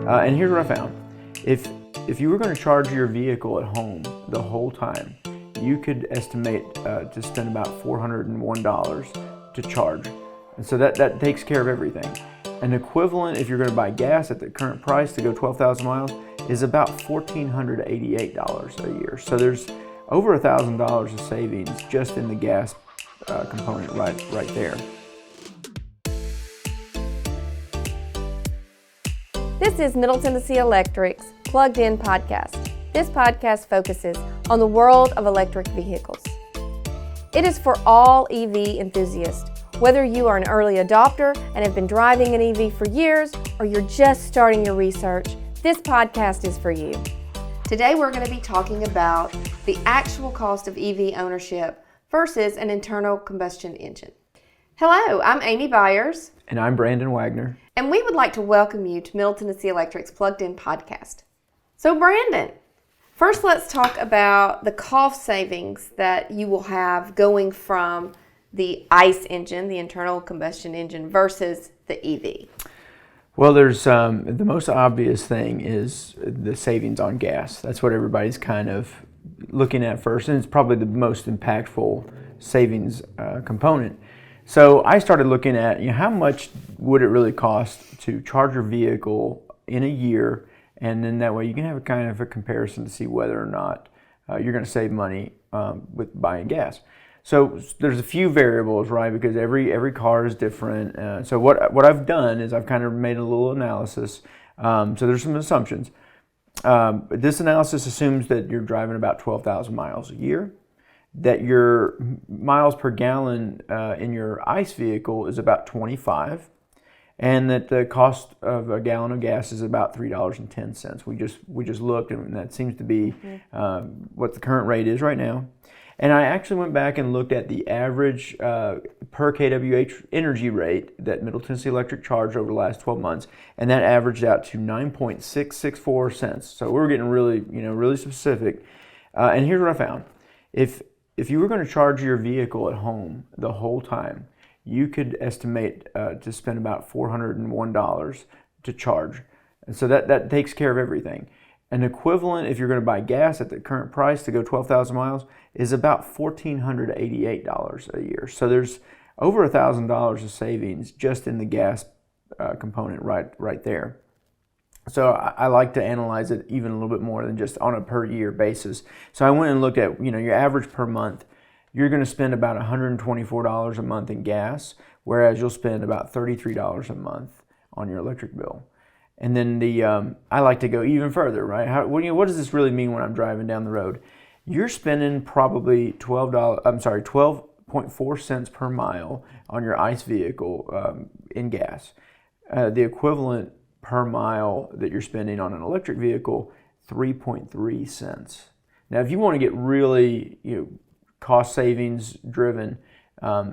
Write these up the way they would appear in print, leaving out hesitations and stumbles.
And here's what I found. If you were going to charge your vehicle at home the whole time, you could estimate to spend about $401 to charge. And so that takes care of everything. An equivalent, if you're going to buy gas at the current price to go 12,000 miles, is about $1,488 a year. So there's over $1,000 of savings just in the gas component right there. This is Middle Tennessee Electric's Plugged In podcast. This podcast focuses on the world of electric vehicles. It is for all EV enthusiasts, whether you are an early adopter and have been driving an EV for years, or you're just starting your research, this podcast is for you. Today we're going to be talking about the actual cost of EV ownership versus an internal combustion engine. Hello, I'm Amy Byers. And I'm Brandon Wagner. And we would like to welcome you to Middle Tennessee Electric's Plugged In podcast. So Brandon, first let's talk about the cost savings that you will have going from the ICE engine, the internal combustion engine, versus the EV. Well, there's the most obvious thing is the savings on gas. That's what everybody's kind of looking at first, and it's probably the most impactful savings component. So I started looking at, how much would it really cost to charge your vehicle in a year, and then that way you can have a kind of a comparison to see whether or not you're going to save money with buying gas. So there's a few variables, right? Because every car is different. So what I've done is I've kind of made a little analysis. So there's some assumptions. This analysis assumes that you're driving about 12,000 miles a year, that your miles per gallon in your ICE vehicle is about 25, and that the cost of a gallon of gas is about $3.10. We just looked, and that seems to be what the current rate is right now. And I actually went back and looked at the average per kWh energy rate that Middle Tennessee Electric charged over the last 12 months, and that averaged out to 9.664 cents. So we're getting really specific. And here's what I found. If you were going to charge your vehicle at home the whole time, you could estimate to spend about $401 to charge. And so that takes care of everything. An equivalent, if you're going to buy gas at the current price to go 12,000 miles, is about $1,488 a year. So there's over $1,000 of savings just in the gas component right there. So I like to analyze it even a little bit more than just on a per year basis. So I went and looked at, your average per month. You're going to spend about $124 a month in gas, whereas you'll spend about $33 a month on your electric bill. And then I like to go even further, right? What does this really mean when I'm driving down the road? You're spending probably $12.4 cents per mile on your ICE vehicle in gas. The equivalent per mile that you're spending on an electric vehicle, 3.3 cents. Now, if you want to get really cost savings driven,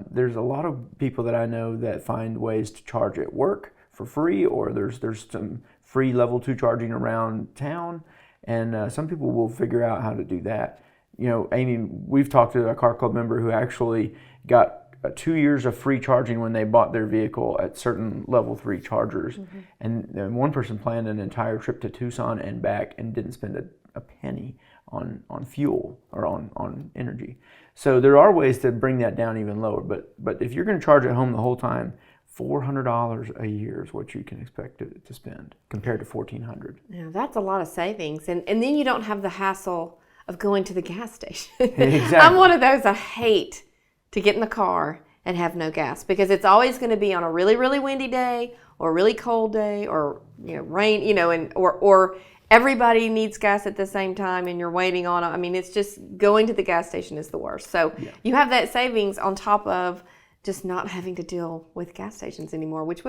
there's a lot of people that I know that find ways to charge at work for free, or there's some free level 2 charging around town, and some people will figure out how to do that. Amy, we've talked to a car club member who actually got 2 years of free charging when they bought their vehicle at certain level 3 chargers. Mm-hmm. And one person planned an entire trip to Tucson and back and didn't spend a penny on fuel or on energy. So there are ways to bring that down even lower, but if you're going to charge at home the whole time, $400 a year is what you can expect to spend compared to $1,400. Yeah, that's a lot of savings. And then you don't have the hassle of going to the gas station. Exactly. I'm one of those, I hate to get in the car and have no gas, because it's always going to be on a really, really windy day or a really cold day or rain, or everybody needs gas at the same time and you're waiting on it. I mean, it's just going to the gas station is the worst. So You have that savings on top of just not having to deal with gas stations anymore, which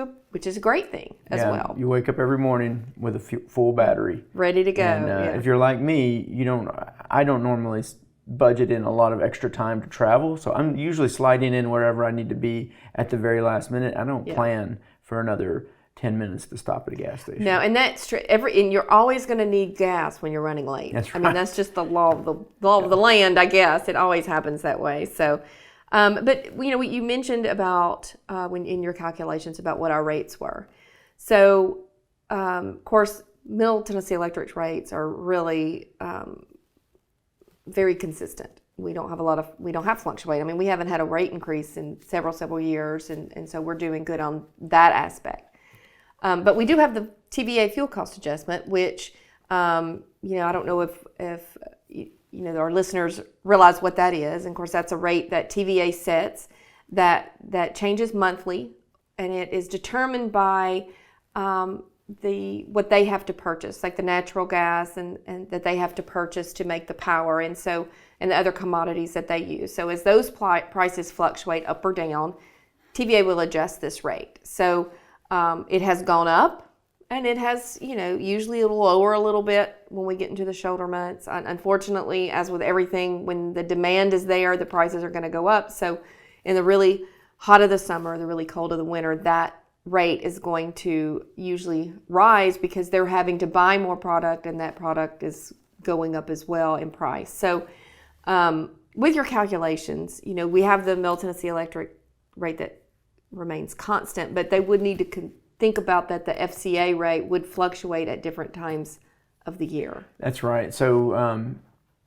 is a great thing as well. You wake up every morning with a full battery, ready to go. And if you're like me, I don't normally budget in a lot of extra time to travel, so I'm usually sliding in wherever I need to be at the very last minute. I don't plan for another 10 minutes to stop at a gas station. No, and that's true. And you're always going to need gas when you're running late. That's right. I mean, that's just the law of the land, I guess. It always happens that way. So, but you mentioned about when in your calculations about what our rates were. So, of course, Middle Tennessee Electric's rates are really very consistent. We don't have fluctuate. I mean, we haven't had a rate increase in several years, and so we're doing good on that aspect. But we do have the TVA fuel cost adjustment, which, I don't know if our listeners realize what that is. And of course, that's a rate that TVA sets that changes monthly, and it is determined by what they have to purchase, like the natural gas and that they have to purchase to make the power, and the other commodities that they use. So as those prices fluctuate up or down, TVA will adjust this rate. So it has gone up, and it has, usually it'll lower a little bit when we get into the shoulder months. Unfortunately, as with everything, when the demand is there, the prices are going to go up. So in the really hot of the summer, the really cold of the winter, that rate is going to usually rise because they're having to buy more product, and that product is going up as well in price. So with your calculations, we have the Middle Tennessee Electric rate that remains constant, but they would need to think about that the FCA rate would fluctuate at different times of the year. That's right. So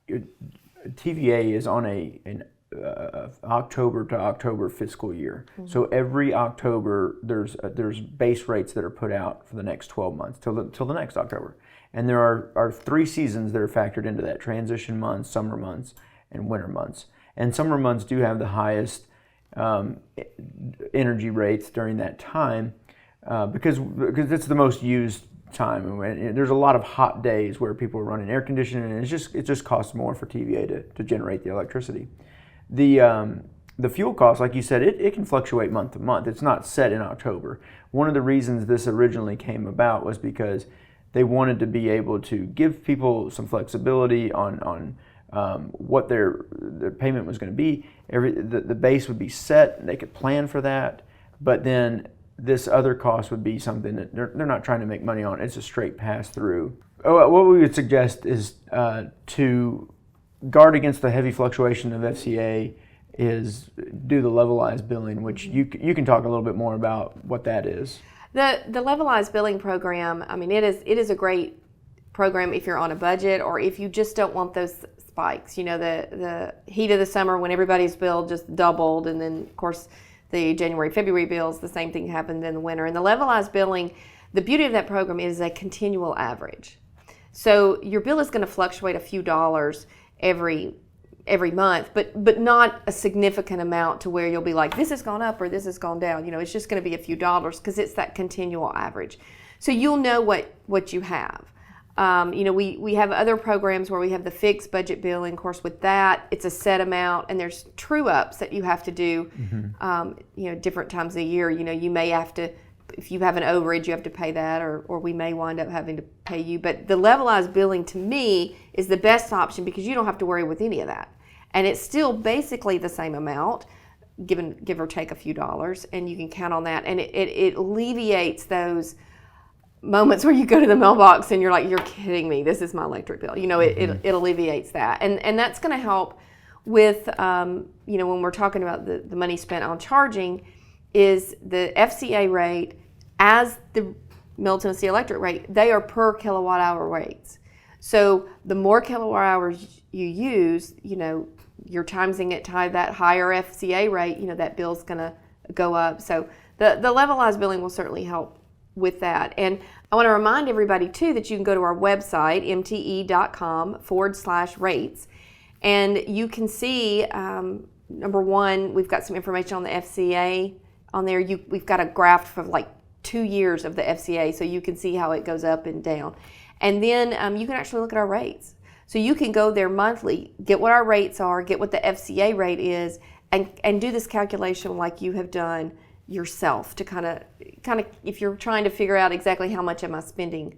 TVA is on an October to October fiscal year. Mm-hmm. So every October there's base rates that are put out for the next 12 months till the next October. And there are 3 seasons that are factored into that: transition months, summer months, and winter months. And summer months do have the highest energy rates during that time because it's the most used time. There's a lot of hot days where people are running air conditioning, and it just costs more for TVA to generate the electricity. The fuel cost, like you said, it can fluctuate month to month. It's not set in October. One of the reasons this originally came about was because they wanted to be able to give people some flexibility on what their payment was going to be. The base would be set, and they could plan for that. But then this other cost would be something that they're not trying to make money on. It's a straight pass through. What we would suggest is to guard against the heavy fluctuation of FCA is do the levelized billing, which you can talk a little bit more about what that is. The levelized billing program, I mean, it is a great program if you're on a budget or if you just don't want those spikes. The heat of the summer when everybody's bill just doubled, and then of course the January, February bills, the same thing happened in the winter. And the levelized billing, the beauty of that program is a continual average. So your bill is going to fluctuate a few dollars every month, but not a significant amount to where you'll be like, this has gone up or this has gone down. It's just going to be a few dollars because it's that continual average. So you'll know what you have. We have other programs where we have the fixed budget billing. Of course, with that, it's a set amount, and there's true ups that you have to do, different times of the year. You may have to, if you have an overage, you have to pay that, or we may wind up having to pay you. But the levelized billing, to me, is the best option because you don't have to worry with any of that. And it's still basically the same amount, give or take a few dollars, and you can count on that. And it alleviates those moments where you go to the mailbox and you're like, you're kidding me, this is my electric bill. It alleviates that. And that's going to help with, when we're talking about the money spent on charging, is the FCA rate as the Middle Tennessee Electric rate, they are per kilowatt hour rates. So the more kilowatt hours you use, you're timesing it to that higher FCA rate, that bill's going to go up. So the levelized billing will certainly help with that. And I want to remind everybody too that you can go to our website, mte.com/rates, and you can see, number one, we've got some information on the FCA on there. We've got a graph for like 2 years of the FCA, so you can see how it goes up and down. And then you can actually look at our rates. So you can go there monthly, get what our rates are, get what the FCA rate is, and do this calculation like you have done yourself to kind of if you're trying to figure out exactly how much am I spending,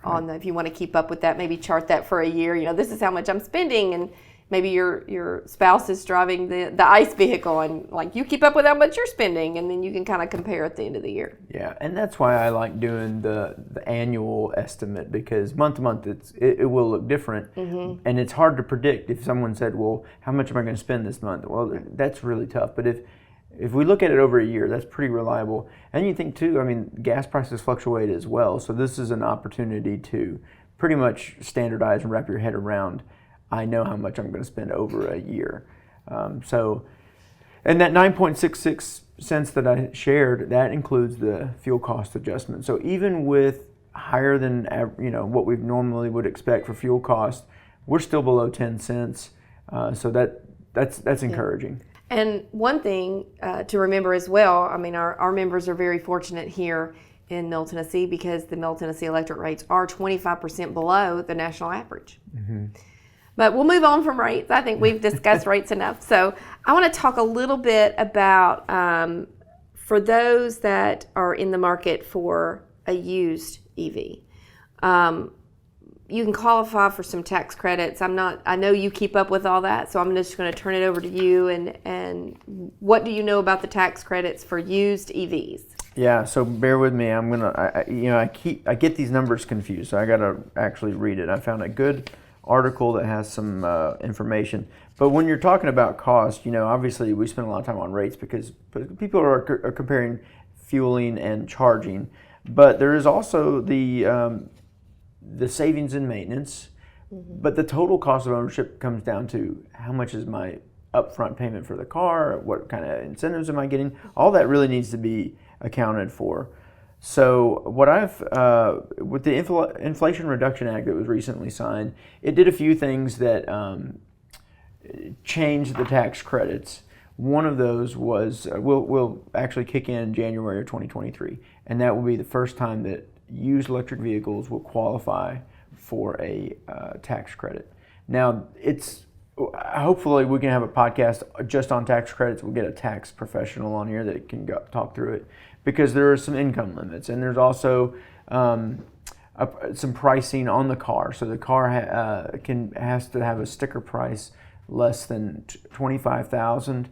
on if you want to keep up with that, maybe chart that for a year. This is how much I'm spending, and maybe your spouse is driving the ICE vehicle, and like you keep up with how much you're spending, and then you can kind of compare at the end of the year. Yeah, and that's why I like doing the annual estimate, because month to month it will look different, and it's hard to predict. If someone said, well, how much am I going to spend this month? Well, that's really tough. But if If we look at it over a year, that's pretty reliable. And you think too, I mean, gas prices fluctuate as well. So this is an opportunity to pretty much standardize and wrap your head around, I know how much I'm going to spend over a year. And that 9.66 cents that I shared, that includes the fuel cost adjustment. So even with higher than what we normally would expect for fuel cost, we're still below 10 cents. So that's encouraging. And one thing to remember as well, I mean, our members are very fortunate here in Middle Tennessee because the Middle Tennessee electric rates are 25% below the national average. Mm-hmm. But we'll move on from rates. I think we've discussed rates enough. So I want to talk a little bit about, for those that are in the market for a used EV, you can qualify for some tax credits. I know you keep up with all that, so I'm just going to turn it over to you. And what do you know about the tax credits for used EVs? Yeah, so bear with me. I get these numbers confused, so I got to actually read it. I found a good article that has some information. But when you're talking about cost, obviously we spend a lot of time on rates because people are comparing fueling and charging. But there is also the savings in maintenance. Mm-hmm. But the total cost of ownership comes down to how much is my upfront payment for the car, what kind of incentives am I getting? All that really needs to be accounted for. So what with the Inflation Reduction Act that was recently signed, it did a few things that changed the tax credits. One of those was will actually kick in January of 2023, and that will be the first time that used electric vehicles will qualify for a tax credit. Now, hopefully we can have a podcast just on tax credits. We'll get a tax professional on here that can talk through it, because there are some income limits, and there's also some pricing on the car. So the car has to have a sticker price less than $25,000.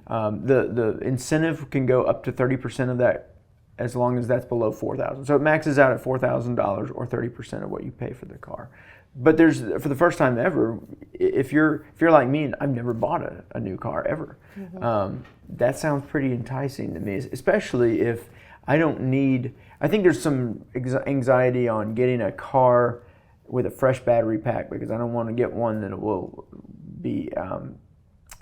The incentive can go up to 30% of that, as long as that's below $4,000. So it maxes out at $4,000 or 30% of what you pay for the car. But for the first time ever, if you're like me and I've never bought a new car ever, mm-hmm. That sounds pretty enticing to me, especially if I don't need. I think there's some anxiety on getting a car with a fresh battery pack, because I don't want to get one that will be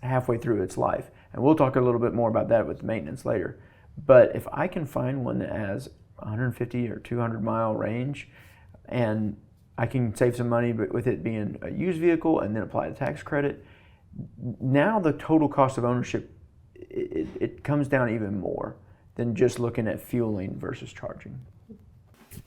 halfway through its life. And we'll talk a little bit more about that with maintenance later. But if I can find one that has 150 or 200 mile range, and I can save some money, but with it being a used vehicle and then apply the tax credit, now the total cost of ownership, it comes down even more than just looking at fueling versus charging.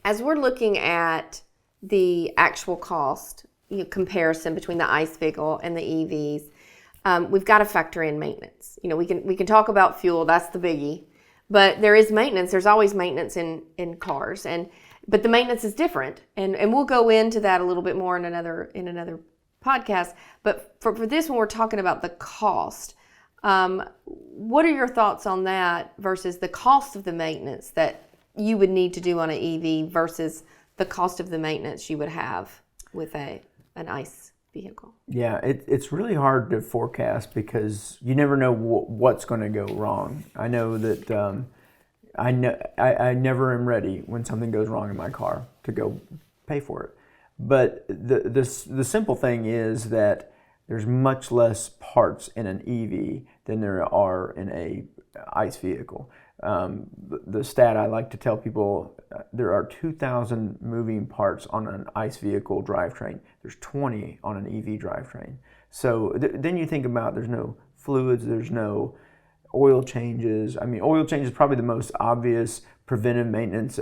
As we're looking at the actual cost comparison between the ICE vehicle and the EVs, we've got to factor in maintenance. We can talk about fuel, that's the biggie, but there is maintenance. There's always maintenance in cars, but the maintenance is different, and we'll go into that a little bit more in another podcast. But for this one, we're talking about the cost. What are your thoughts on that versus the cost of the maintenance that you would need to do on an EV versus the cost of the maintenance you would have with an ICE vehicle? Yeah, it's really hard to forecast because you never know what's going to go wrong. I know that I never am ready when something goes wrong in my car to go pay for it. But the simple thing is that there's much less parts in an EV than there are in a ICE vehicle. The stat I like to tell people, there are 2,000 moving parts on an ICE vehicle drivetrain. There's 20 on an EV drivetrain. So then you think about, there's no fluids, there's no oil changes. I mean, oil change is probably the most obvious preventive maintenance.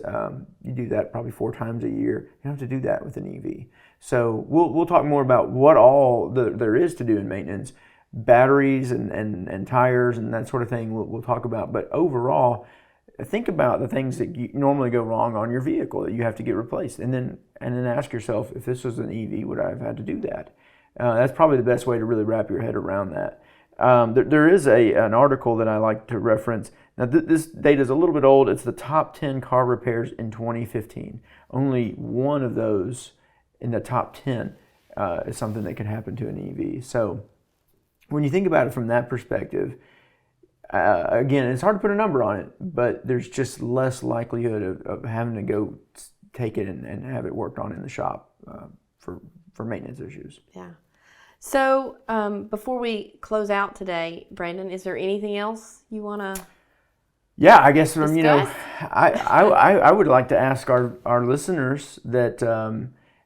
You do that probably 4 times a year. You don't have to do that with an EV. So we'll talk more about what all there is to do in maintenance. Batteries and tires and that sort of thing we'll talk about. But overall, think about the things that normally go wrong on your vehicle that you have to get replaced. And then ask yourself, if this was an EV, would I have had to do that? That's probably the best way to really wrap your head around that. There is an article that I like to reference. Now, this data is a little bit old. It's the top 10 car repairs in 2015. Only one of those in the top 10 is something that could happen to an EV. So when you think about it from that perspective, again, it's hard to put a number on it, but there's just less likelihood of having to go take it and have it worked on in the shop for maintenance issues. Yeah. So before we close out today, Brandon, is there anything else you want to? Yeah, I guess discuss? I would like to ask our listeners that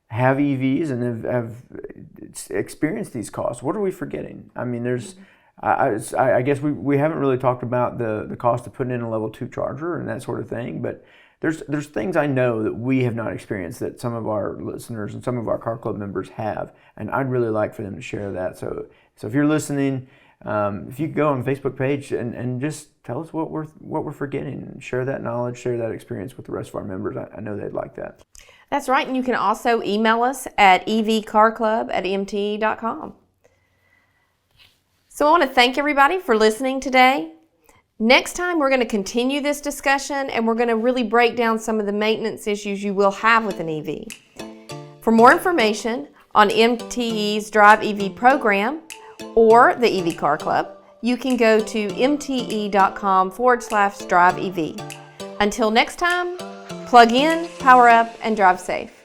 have EVs and have experienced these costs. What are we forgetting? I mean, there's. I guess we haven't really talked about the cost of putting in a level 2 charger and that sort of thing, but there's things I know that we have not experienced that some of our listeners and some of our Car Club members have, and I'd really like for them to share that. So if you're listening, if you could go on the Facebook page and just tell us what we're forgetting, and share that knowledge, share that experience with the rest of our members. I know they'd like that. That's right, and you can also email us at evcarclub@mte.com. So I want to thank everybody for listening today. Next time we're going to continue this discussion and we're going to really break down some of the maintenance issues you will have with an EV. For more information on MTE's Drive EV program or the EV Car Club, you can go to mte.com/drive EV. Until next time, plug in, power up, and drive safe.